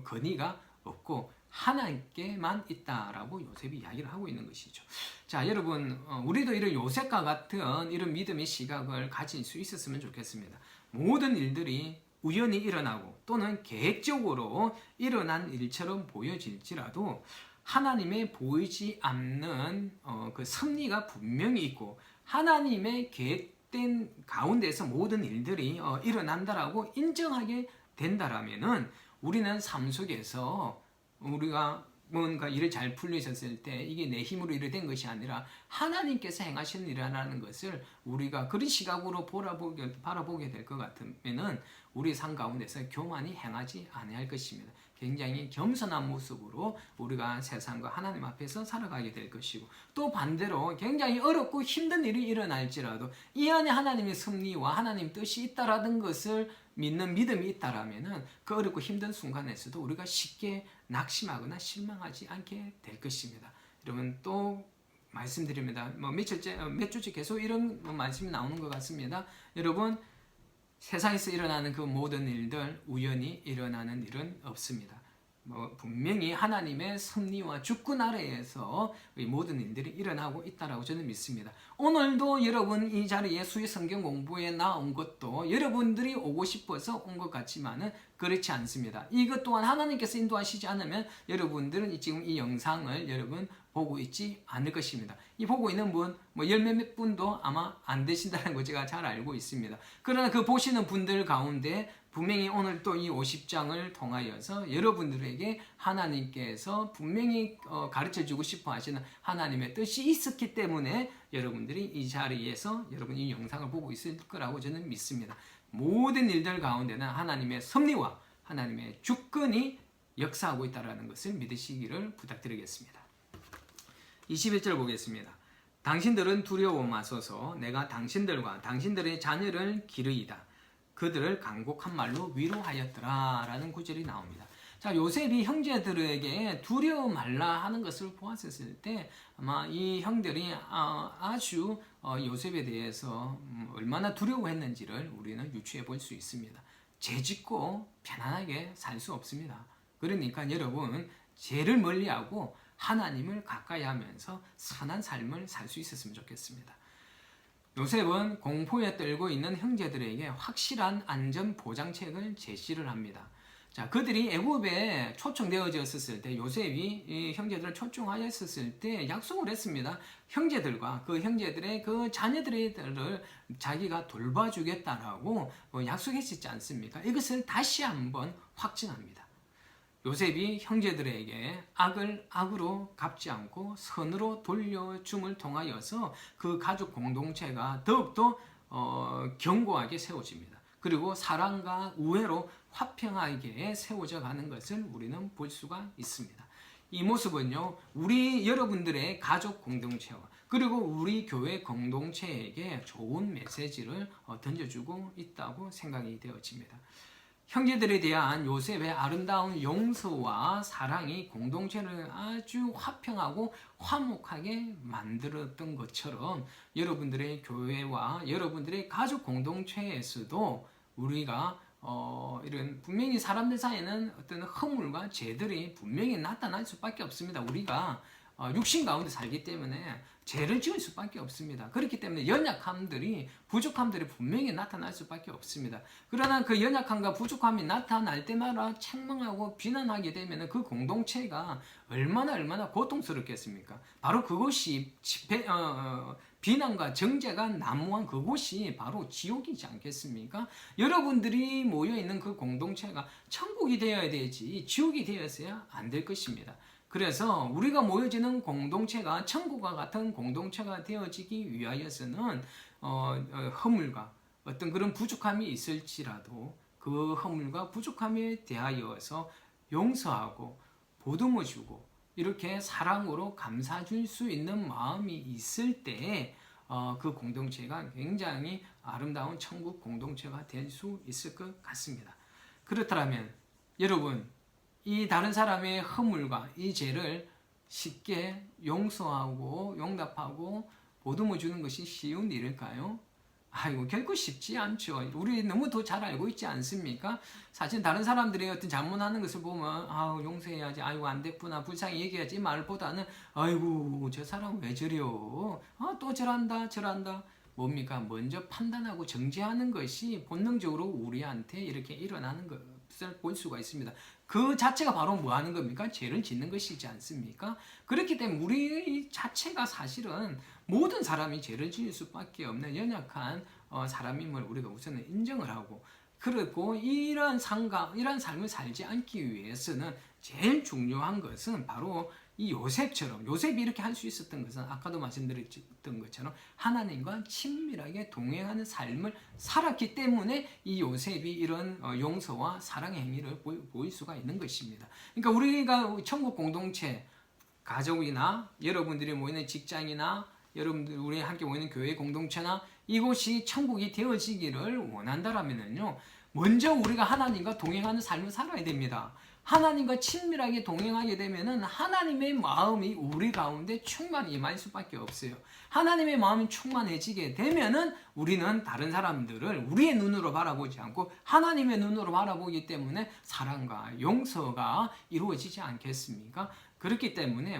권위가 없고 하나님께만 있다라고 요셉이 이야기를 하고 있는 것이죠. 자, 여러분, 우리도 이런 요셉과 같은 이런 믿음의 시각을 가질 수 있었으면 좋겠습니다. 모든 일들이 우연히 일어나고 또는 계획적으로 일어난 일처럼 보여질지라도 하나님의 보이지 않는 그 섭리가 분명히 있고 하나님의 계획된 가운데서 모든 일들이 일어난다라고 인정하게 된다라면은 우리는 삶 속에서 우리가 뭔가 일을 잘 풀리셨을 때 이게 내 힘으로 일이 된 것이 아니라 하나님께서 행하시는 일이라는 것을 우리가 그런 시각으로 바라보게 될 것 같으면은 우리 삶 가운데서 교만이 행하지 아니할 것입니다. 굉장히 겸손한 모습으로 우리가 세상과 하나님 앞에서 살아가게 될 것이고 또 반대로 굉장히 어렵고 힘든 일이 일어날지라도 이 안에 하나님의 섭리와 하나님 뜻이 있다라는 것을 믿는 믿음이 있다라면은 그 어렵고 힘든 순간에서도 우리가 쉽게 낙심하거나 실망하지 않게 될 것입니다. 여러분 또 말씀드립니다. 몇 주째 계속 이런 말씀이 나오는 것 같습니다. 여러분 세상에서 일어나는 그 모든 일들 우연히 일어나는 일은 없습니다. 분명히 하나님의 섭리와 주권 아래에서 이 모든 일들이 일어나고 있다라고 저는 믿습니다. 오늘도 여러분 이 자리에 수요 성경 공부에 나온 것도 여러분들이 오고 싶어서 온 것 같지만은 그렇지 않습니다. 이것 또한 하나님께서 인도하시지 않으면 여러분들은 지금 이 영상을 여러분 보고 있지 않을 것입니다. 이 보고 있는 분, 열몇 분도 아마 안 되신다는 거 제가 잘 알고 있습니다. 그러나 그 보시는 분들 가운데 분명히 오늘 또 이 50장을 통하여서 여러분들에게 하나님께서 분명히 가르쳐주고 싶어 하시는 하나님의 뜻이 있었기 때문에 여러분들이 이 자리에서 여러분 이 영상을 보고 있을 거라고 저는 믿습니다. 모든 일들 가운데는 하나님의 섭리와 하나님의 주권이 역사하고 있다는 것을 믿으시기를 부탁드리겠습니다. 21절 보겠습니다. 당신들은 두려워 마소서. 내가 당신들과 당신들의 자녀를 기르이다. 그들을 간곡한 말로 위로하였더라 라는 구절이 나옵니다. 자, 요셉이 형제들에게 두려워 말라 하는 것을 보았을 때 아마 이 형들이 아주 요셉에 대해서 얼마나 두려워했는지를 우리는 유추해 볼 수 있습니다. 죄짓고 편안하게 살 수 없습니다. 그러니까 여러분, 죄를 멀리하고 하나님을 가까이 하면서 선한 삶을 살 수 있었으면 좋겠습니다. 요셉은 공포에 떨고 있는 형제들에게 확실한 안전 보장책을 제시를 합니다. 자, 그들이 애굽에 초청되어졌을 때 요셉이 이 형제들을 초청하였을 때 약속을 했습니다. 형제들과 그 형제들의 그 자녀들을 자기가 돌봐주겠다라고 약속했지 않습니까? 이것을 다시 한번 확증합니다. 요셉이 형제들에게 악을 악으로 갚지 않고 선으로 돌려줌을 통하여서 그 가족 공동체가 더욱더 견고하게 세워집니다. 그리고 사랑과 우애로 화평하게 세워져 가는 것을 우리는 볼 수가 있습니다. 이 모습은요, 우리 여러분들의 가족 공동체와 그리고 우리 교회 공동체에게 좋은 메시지를 던져주고 있다고 생각이 되어집니다. 형제들에 대한 요셉의 아름다운 용서와 사랑이 공동체를 아주 화평하고 화목하게 만들었던 것처럼 여러분들의 교회와 여러분들의 가족 공동체에서도 우리가 이런 분명히 사람들 사이에는 어떤 허물과 죄들이 분명히 나타날 수밖에 없습니다. 우리가 육신 가운데 살기 때문에 죄를 지을 수밖에 없습니다. 그렇기 때문에 연약함들이 부족함들이 분명히 나타날 수밖에 없습니다. 그러나 그 연약함과 부족함이 나타날 때마다 책망하고 비난하게 되면 그 공동체가 얼마나 고통스럽겠습니까? 바로 그것이 비난과 정죄가 난무한 그곳이 바로 지옥이지 않겠습니까? 여러분들이 모여있는 그 공동체가 천국이 되어야 되지 지옥이 되어서야 안 될 것입니다. 그래서 우리가 모여지는 공동체가 천국과 같은 공동체가 되어지기 위하여서는 허물과 어떤 그런 부족함이 있을지라도 그 허물과 부족함에 대하여서 용서하고 보듬어주고 이렇게 사랑으로 감싸줄 수 있는 마음이 있을 때 그 공동체가 굉장히 아름다운 천국 공동체가 될 수 있을 것 같습니다. 그렇다면 여러분, 이 다른 사람의 허물과 이 죄를 쉽게 용서하고 용납하고 보듬어 주는 것이 쉬운 일일까요? 아이고, 결코 쉽지 않죠. 우리 너무 더 잘 알고 있지 않습니까? 사실 다른 사람들이 어떤 잘못하는 것을 보면 용서해야지, 아이고 안 됐구나, 불쌍히 얘기하지 말보다는 아이고 저 사람 왜 저래요? 또 저란다. 뭡니까? 먼저 판단하고 정죄하는 것이 본능적으로 우리한테 이렇게 일어나는 것을 볼 수가 있습니다. 그 자체가 바로 뭐 하는 겁니까? 죄를 짓는 것이지 않습니까? 그렇기 때문에 우리 자체가 사실은 모든 사람이 죄를 지을 수밖에 없는 연약한 사람임을 우리가 우선은 인정을 하고, 그리고 이런 삶을 살지 않기 위해서는 제일 중요한 것은 바로 이 요셉이 이렇게 할 수 있었던 것은 아까도 말씀드렸던 것처럼 하나님과 친밀하게 동행하는 삶을 살았기 때문에 이 요셉이 이런 용서와 사랑의 행위를 보일 수가 있는 것입니다. 그러니까 우리가 천국 공동체, 가족이나 여러분들이 모이는 직장이나 여러분들 우리 함께 모이는 교회 공동체나 이곳이 천국이 되어지기를 원한다라면요, 먼저 우리가 하나님과 동행하는 삶을 살아야 됩니다. 하나님과 친밀하게 동행하게 되면은 하나님의 마음이 우리 가운데 충만히 임할 수밖에 없어요. 하나님의 마음이 충만해지게 되면은 우리는 다른 사람들을 우리의 눈으로 바라보지 않고 하나님의 눈으로 바라보기 때문에 사랑과 용서가 이루어지지 않겠습니까? 그렇기 때문에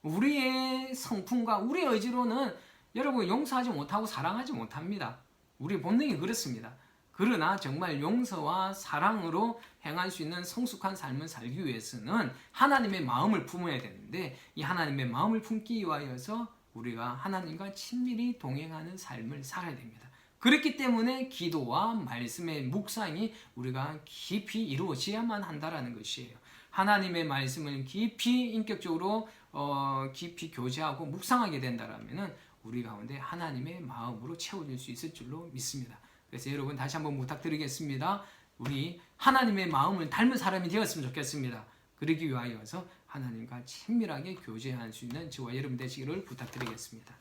우리의 성품과 우리의 의지로는 여러분 용서하지 못하고 사랑하지 못합니다. 우리 본능이 그렇습니다. 그러나 정말 용서와 사랑으로 행할 수 있는 성숙한 삶을 살기 위해서는 하나님의 마음을 품어야 되는데, 이 하나님의 마음을 품기 위하여서 우리가 하나님과 친밀히 동행하는 삶을 살아야 됩니다. 그렇기 때문에 기도와 말씀의 묵상이 우리가 깊이 이루어져야만 한다라는 것이에요. 하나님의 말씀을 깊이 인격적으로 깊이 교제하고 묵상하게 된다라면은 우리 가운데 하나님의 마음으로 채워질 수 있을 줄로 믿습니다. 그래서 여러분 다시 한번 부탁드리겠습니다. 우리 하나님의 마음을 닮은 사람이 되었으면 좋겠습니다. 그러기 위하여서 하나님과 친밀하게 교제할 수 있는 저와 여러분 되시기를 부탁드리겠습니다.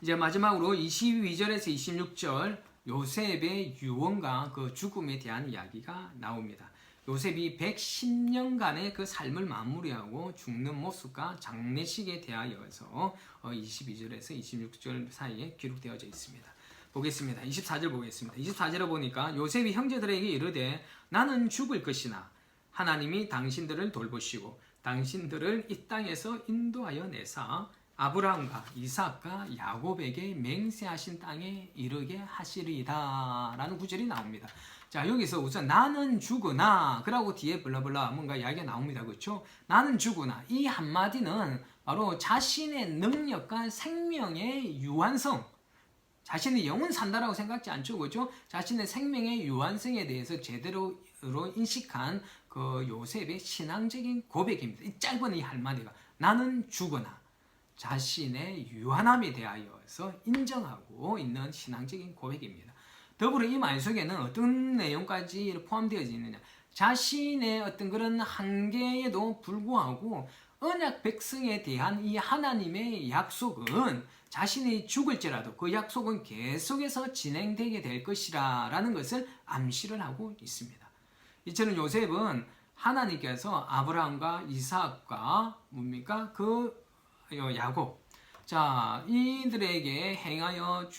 이제 마지막으로 22절에서 26절 요셉의 유언과 그 죽음에 대한 이야기가 나옵니다. 요셉이 110년간의 그 삶을 마무리하고 죽는 모습과 장례식에 대하여서 22절에서 26절 사이에 기록되어져 있습니다. 보겠습니다. 24절 보겠습니다. 24절에 보니까 요셉이 형제들에게 이르되 나는 죽을 것이나 하나님이 당신들을 돌보시고 당신들을 이 땅에서 인도하여 내사 아브라함과 이삭과 야곱에게 맹세하신 땅에 이르게 하시리이다 라는 구절이 나옵니다. 자, 여기서 우선 나는 죽으나 그러고 뒤에 블라블라 뭔가 이야기가 나옵니다. 그렇죠? 나는 죽으나 이 한마디는 바로 자신의 능력과 생명의 유한성, 자신의 영은 산다라고 생각지 않죠. 그렇죠? 자신의 생명의 유한성에 대해서 제대로 인식한 그 요셉의 신앙적인 고백입니다. 이 짧은 이 한마디가 나는 죽으나 자신의 유한함에 대하여서 인정하고 있는 신앙적인 고백입니다. 더불어 이 말 속에는 어떤 내용까지 포함되어 있느냐, 자신의 어떤 그런 한계에도 불구하고 언약 백성에 대한 이 하나님의 약속은 자신이 죽을지라도 그 약속은 계속해서 진행되게 될 것이라 라는 것을 암시를 하고 있습니다. 이처럼 요셉은 하나님께서 아브라함과 이삭과 뭡니까? 야곱, 자, 이들에게 행하여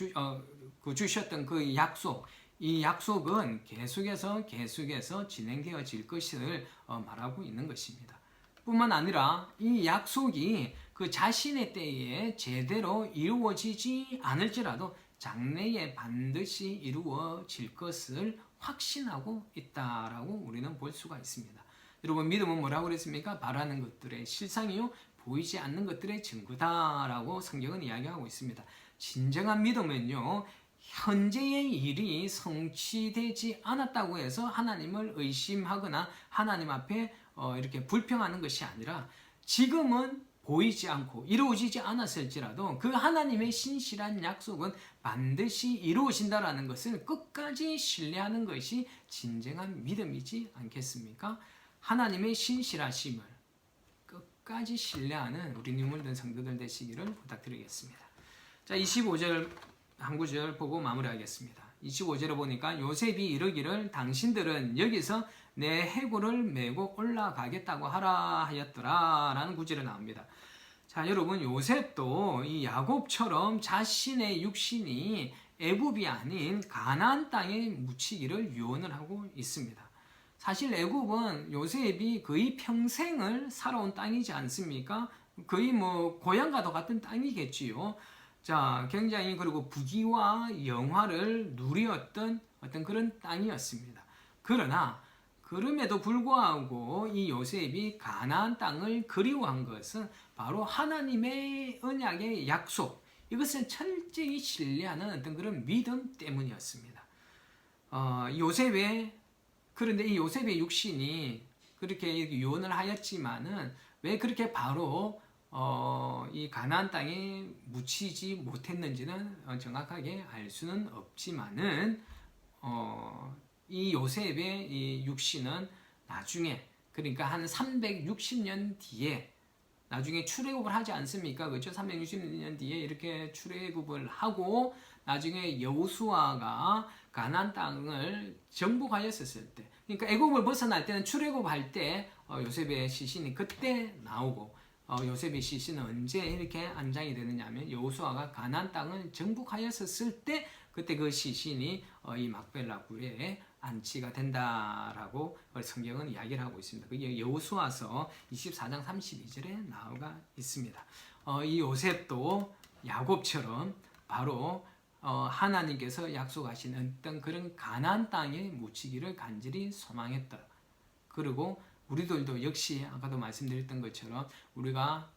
주셨던 그 약속, 이 약속은 계속해서 진행되어질 것을 말하고 있는 것입니다. 뿐만 아니라 이 약속이 그 자신의 때에 제대로 이루어지지 않을지라도 장래에 반드시 이루어질 것을 확신하고 있다라고 우리는 볼 수가 있습니다. 여러분, 믿음은 뭐라고 그랬습니까? 바라는 것들의 실상이요 보이지 않는 것들의 증거다라고 성경은 이야기하고 있습니다. 진정한 믿음은요, 현재의 일이 성취되지 않았다고 해서 하나님을 의심하거나 하나님 앞에 이렇게 불평하는 것이 아니라 지금은 보이지 않고 이루어지지 않았을지라도 그 하나님의 신실한 약속은 반드시 이루어진다라는 것을 끝까지 신뢰하는 것이 진정한 믿음이지 않겠습니까? 하나님의 신실하심을 끝까지 신뢰하는 우리 눈물든 성도들 되시기를 부탁드리겠습니다. 자, 25절 한 구절 보고 마무리하겠습니다. 25절에 보니까 요셉이 이르기를 당신들은 여기서 내 해골을 메고 올라가겠다고 하라 하였더라 라는 구절이 나옵니다. 자, 여러분, 요셉도 이 야곱처럼 자신의 육신이 애굽이 아닌 가나안 땅에 묻히기를 유언을 하고 있습니다. 사실 애굽은 요셉이 거의 평생을 살아온 땅이지 않습니까? 거의 뭐 고향과도 같은 땅이겠지요. 자, 굉장히 그리고 부귀와 영화를 누리었던 어떤 그런 땅이었습니다. 그러나 그럼에도 불구하고 이 요셉이 가나안 땅을 그리워한 것은 바로 하나님의 언약의 약속, 이것을 철저히 신뢰하는 어떤 그런 믿음 때문이었습니다. 그런데 이 요셉의 육신이 그렇게 유언을 하였지만은 왜 그렇게 바로 이 가나안 땅에 묻히지 못했는지는 정확하게 알 수는 없지만은 이 요셉의 이 육신은 나중에, 그러니까 한 360년 뒤에 나중에 출애굽을 하지 않습니까? 그렇죠? 360년 뒤에 이렇게 출애굽을 하고 나중에 여호수아가 가나안 땅을 정복하였었을 때, 그러니까 애굽을 벗어날 때는 출애굽할 때 요셉의 시신이 그때 나오고, 요셉의 시신은 언제 이렇게 안장이 되느냐면 여호수아가 가나안 땅을 정복하였었을 때 그때 그 시신이 이 막벨라 굴에 안치가 된다라고 성경은 이야기를 하고 있습니다. 그게 여호수아서 24장 32절에 나와 있습니다. 이 요셉도 야곱처럼 바로 하나님께서 약속하신 어떤 그런 가나안 땅에 묻히기를 간절히 소망했다. 그리고 우리들도 역시 아까도 말씀드렸던 것처럼 우리가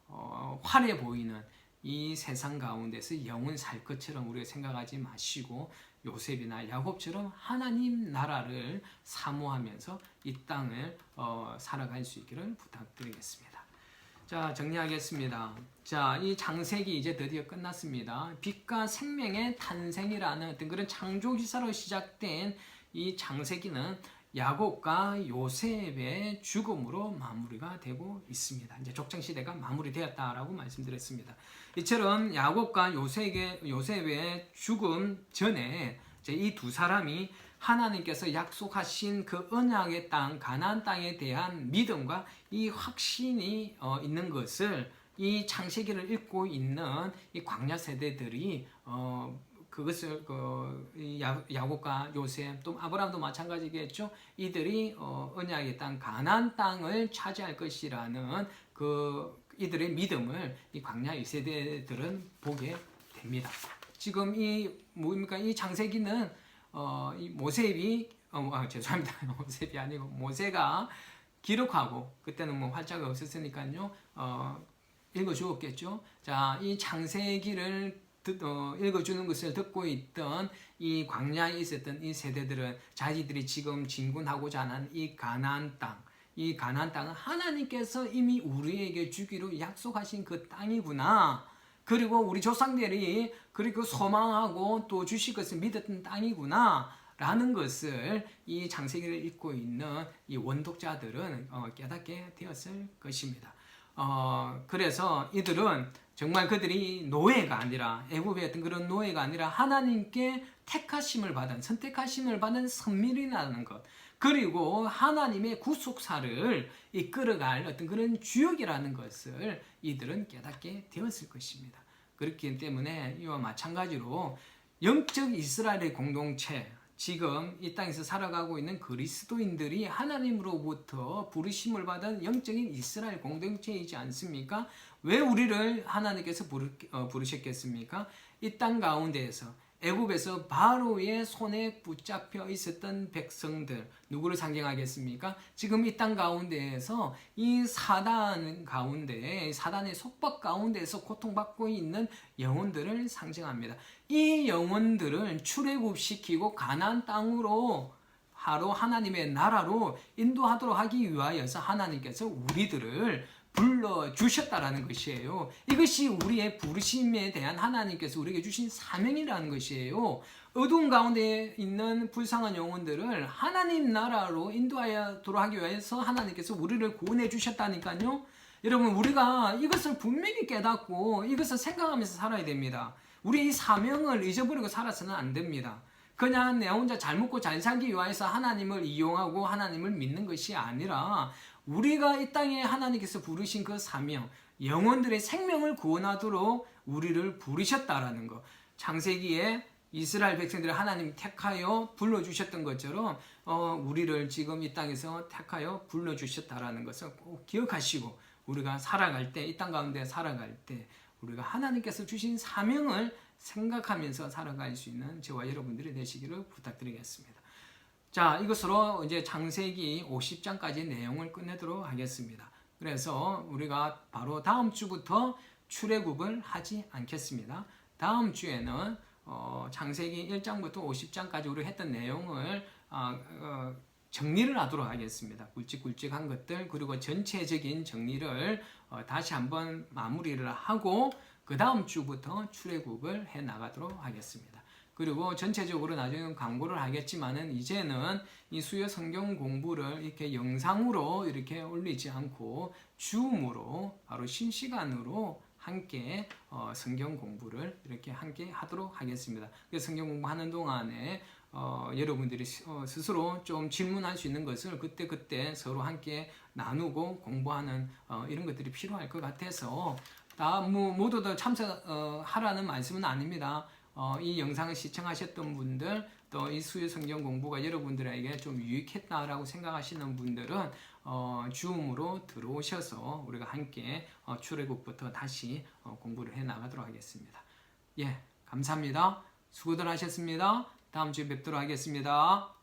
화려해 보이는 이 세상 가운데서 영원 살 것처럼 우리가 생각하지 마시고 요셉이나 야곱처럼 하나님 나라를 사모하면서 이 땅을 살아갈 수 있기를 부탁드리겠습니다. 자, 정리하겠습니다. 자, 이 창세기 이제 드디어 끝났습니다. 빛과 생명의 탄생이라는 어떤 그런 창조 기사로 시작된 이 창세기는 야곱과 요셉의 죽음으로 마무리가 되고 있습니다. 이제 족장시대가 마무리되었다라고 말씀드렸습니다. 이처럼 야곱과 요셉의 죽음 전에 이 두 사람이 하나님께서 약속하신 그 언약의 땅, 가나안 땅에 대한 믿음과 이 확신이 있는 것을 이 창세기를 읽고 있는 이 광야 세대들이 그것을 야곱과 요셉 또 아브라함도 마찬가지겠죠. 이들이 언약의 땅 가나안 땅을 차지할 것이라는 이들의 믿음을 이 광야 이 세대들은 보게 됩니다. 지금 이 창세기는 이 모세비 죄송합니다. 모세비 아니고 모세가 기록하고 그때는 뭐 활자가 없었으니까요. 읽어주었겠죠. 자, 이 창세기를 읽어주는 것을 듣고 있던 이 광야에 있었던 이 세대들은 자기들이 지금 진군하고자 하는 이 가나안 땅은 하나님께서 이미 우리에게 주기로 약속하신 그 땅이구나. 그리고 우리 조상들이 그리고 소망하고 또 주실 것을 믿었던 땅이구나 라는 것을 이 창세기를 읽고 있는 이 원독자들은 깨닫게 되었을 것입니다. 그래서 이들은 정말 그들이 노예가 아니라 애굽의 어떤 그런 노예가 아니라 하나님께 선택하심을 받은 선민이라는 것, 그리고 하나님의 구속사를 이끌어갈 어떤 그런 주역이라는 것을 이들은 깨닫게 되었을 것입니다. 그렇기 때문에 이와 마찬가지로 영적 이스라엘의 공동체, 지금 이 땅에서 살아가고 있는 그리스도인들이 하나님으로부터 부르심을 받은 영적인 이스라엘 공동체이지 않습니까? 왜 우리를 하나님께서 부르셨겠습니까? 이 땅 가운데에서 애굽에서 바로의 손에 붙잡혀 있었던 백성들, 누구를 상징하겠습니까? 지금 이 땅 가운데에서 이 사단의 속박 가운데에서 고통받고 있는 영혼들을 상징합니다. 이 영혼들을 출애굽시키고 가나안 땅으로 바로 하나님의 나라로 인도하도록 하기 위하여서 하나님께서 우리들을 불러주셨다라는 것이에요. 이것이 우리의 부르심에 대한 하나님께서 우리에게 주신 사명이라는 것이에요. 어두운 가운데 있는 불쌍한 영혼들을 하나님 나라로 인도하도록 하기 위해서 하나님께서 우리를 구원해 주셨다니까요. 여러분, 우리가 이것을 분명히 깨닫고 이것을 생각하면서 살아야 됩니다. 우리 이 사명을 잊어버리고 살아서는 안 됩니다. 그냥 내 혼자 잘 먹고 잘 살기 위해서 하나님을 이용하고 하나님을 믿는 것이 아니라 우리가 이 땅에 하나님께서 부르신 그 사명, 영혼들의 생명을 구원하도록 우리를 부르셨다라는 것. 창세기에 이스라엘 백성들을 하나님이 택하여 불러주셨던 것처럼 우리를 지금 이 땅에서 택하여 불러주셨다라는 것을 꼭 기억하시고 우리가 살아갈 때, 이 땅 가운데 살아갈 때 우리가 하나님께서 주신 사명을 생각하면서 살아갈 수 있는 저와 여러분들이 되시기를 부탁드리겠습니다. 자, 이것으로 이제 창세기 50장까지 내용을 끝내도록 하겠습니다. 그래서 우리가 바로 다음 주부터 출애굽을 하지 않겠습니다. 다음 주에는 창세기 1장부터 50장까지 우리 했던 내용을 정리를 하도록 하겠습니다. 굵직굵직한 것들, 그리고 전체적인 정리를 다시 한번 마무리를 하고 그 다음 주부터 출애굽을 해 나가도록 하겠습니다. 그리고 전체적으로 나중에 광고를 하겠지만은 이제는 이 수요 성경 공부를 이렇게 영상으로 이렇게 올리지 않고 줌으로 바로 실시간으로 함께 성경 공부를 이렇게 함께 하도록 하겠습니다. 그래서 성경 공부하는 동안에 여러분들이 스스로 좀 질문할 수 있는 것을 그때 서로 함께 나누고 공부하는 이런 것들이 필요할 것 같아서 다 모두 다 참석하라는 말씀은 아닙니다. 이 영상을 시청하셨던 분들, 또 이 수요 성경 공부가 여러분들에게 좀 유익했다라고 생각하시는 분들은 줌으로 들어오셔서 우리가 함께 출애굽부터 다시 공부를 해 나가도록 하겠습니다. 예, 감사합니다. 수고들 하셨습니다. 다음 주에 뵙도록 하겠습니다.